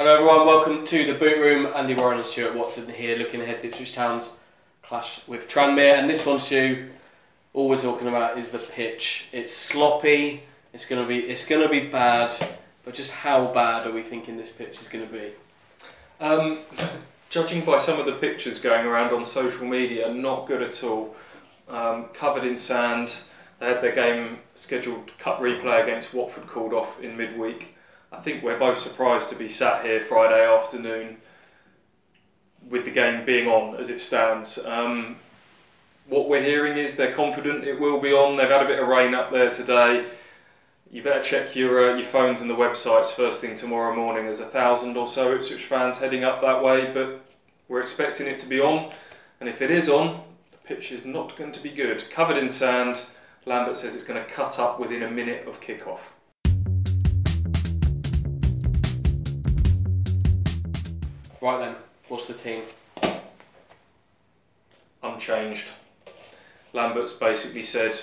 Hello everyone, welcome to the Boot Room. Andy, Warren and Stuart Watson here, looking ahead to Ipswich Town's clash with Tranmere. And this one, Stu, all we're talking about is the pitch. It's sloppy, it's gonna be bad, but just how bad are we thinking this pitch is gonna be? Judging by some of the pictures going around on social media, not good at all. Covered in sand. They had their game scheduled cup replay against Watford called off in midweek. I think we're both surprised to be sat here Friday afternoon with the game being on as it stands. What we're hearing is they're confident it will be on. They've had a bit of rain up there today. You better check your phones and the websites first thing tomorrow morning. There's 1,000 or so Ipswich fans heading up that way, but we're expecting it to be on. And if it is on, the pitch is not going to be good. Covered in sand. Lambert says it's going to cut up within a minute of kick-off. Right then, what's the team? Unchanged. Lambert's basically said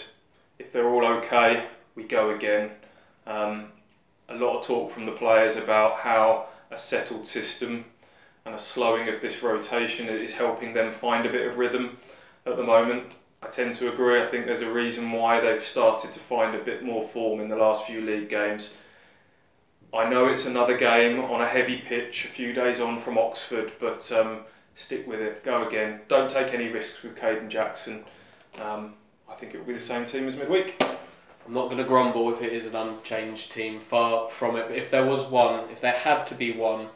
if they're all okay, we go again. A lot of talk from the players about how a settled system and a slowing of this rotation is helping them find a bit of rhythm at the moment. I tend to agree. I think there's a reason why they've started to find a bit more form in the last few league games. I know it's another game on a heavy pitch a few days on from Oxford, but stick with it, go again. Don't take any risks with Caden Jackson. I think it will be the same team as midweek. I'm not going to grumble if it is an unchanged team, far from it. But if there was one, if there had to be one,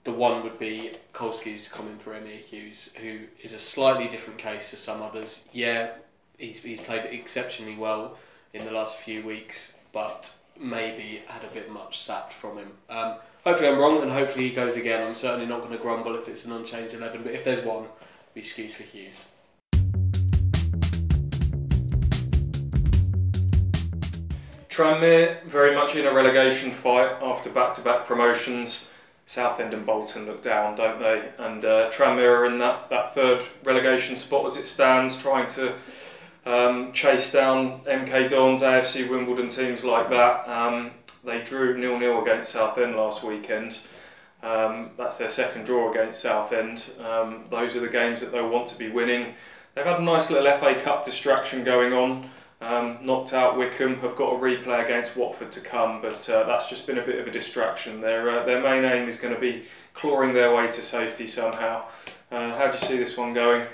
the one would be Kolski's coming for Emir Hughes, who is a slightly different case to some others. Yeah, he's played exceptionally well in the last few weeks, but maybe had a bit much sapped from him. Hopefully I'm wrong, and hopefully he goes again. I'm certainly not going to grumble if it's an unchanged 11, but if there's one, it'll be excuse for Hughes. Tranmere very much in a relegation fight after back-to-back promotions. Southend and Bolton look down, don't they? And Tranmere are in that third relegation spot as it stands, trying to chase down MK Dons, AFC Wimbledon, teams like that. They drew 0-0 against Southend last weekend. That's their second draw against Southend. Those are the games that they'll want to be winning. They've had a nice little FA Cup distraction going on. Knocked out Wickham, have got a replay against Watford to come, but that's just been a bit of a distraction. Their main aim is going to be clawing their way to safety somehow. How do you see this one going?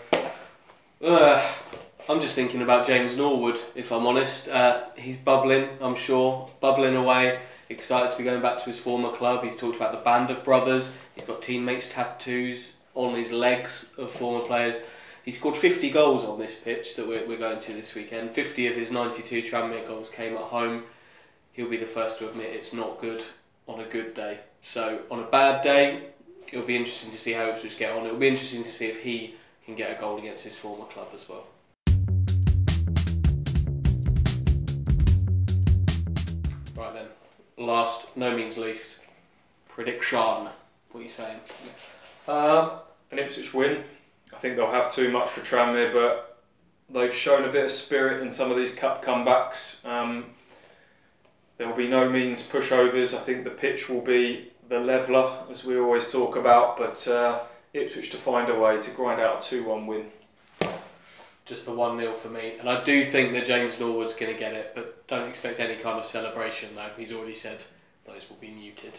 I'm just thinking about James Norwood, if I'm honest. He's bubbling, I'm sure, bubbling away, excited to be going back to his former club. He's talked about the band of brothers, he's got teammates' tattoos on his legs of former players. He scored 50 goals on this pitch that we're going to this weekend. 50 of his 92 Tranmere goals came at home. He'll be the first to admit it's not good on a good day. So on a bad day, it'll be interesting to see how Ipswich get on. It'll be interesting to see if he can get a goal against his former club as well. Right then, last, no means least, prediction. What are you saying? An Ipswich win. I think they'll have too much for Tranmere, but they've shown a bit of spirit in some of these cup comebacks. There will be no means pushovers. I think the pitch will be the leveller, as we always talk about, but Ipswich to find a way to grind out a 2-1 win. Just the 1-0 for me. And I do think that James Norwood's going to get it, but don't expect any kind of celebration though. He's already said those will be muted.